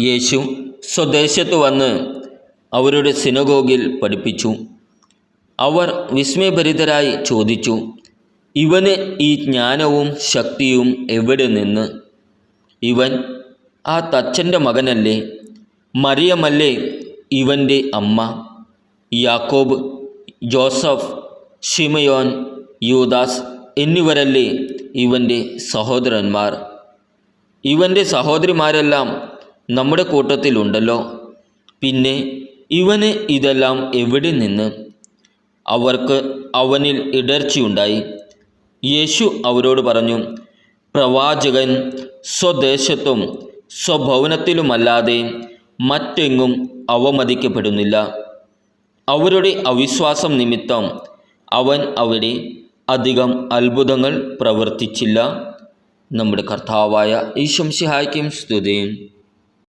യേശു സ്വദേശത്ത് വന്ന് അവരുടെ സിനഗോഗിൽ പഠിപ്പിച്ചു. അവർ വിസ്മയഭരിതരായി ചോദിച്ചു, ഇവന് ഈ ജ്ഞാനവും ശക്തിയും എവിടെ നിന്ന്? ഇവൻ ആ തച്ചൻ്റെ മകനല്ലേ? മറിയമല്ലേ ഇവൻ്റെ അമ്മ? യാക്കോബ്, ജോസഫ്, ശിമയോൻ, യൂദാസ് എന്നിവരല്ലേ ഇവൻ്റെ സഹോദരന്മാർ? ഇവൻ്റെ സഹോദരിമാരെല്ലാം നമ്മുടെ കൂട്ടത്തിലുണ്ടല്ലോ. പിന്നെ ഇവന് ഇതെല്ലാം എവിടെ നിന്ന്? അവർക്ക് അവനിൽ ഇടർച്ചയുണ്ടായി. യേശു അവരോട് പറഞ്ഞു, പ്രവാചകൻ സ്വദേശത്തും സ്വഭവനത്തിലുമല്ലാതെ മറ്റെങ്ങും അവമതിക്കപ്പെടുന്നില്ല. അവരുടെ അവിശ്വാസം നിമിത്തം അവൻ അവിടെ അധികം അത്ഭുതങ്ങൾ പ്രവർത്തിച്ചില്ല. നമ്മുടെ കർത്താവായ ഈശോ മിശിഹായ്ക്കും സ്തുതി.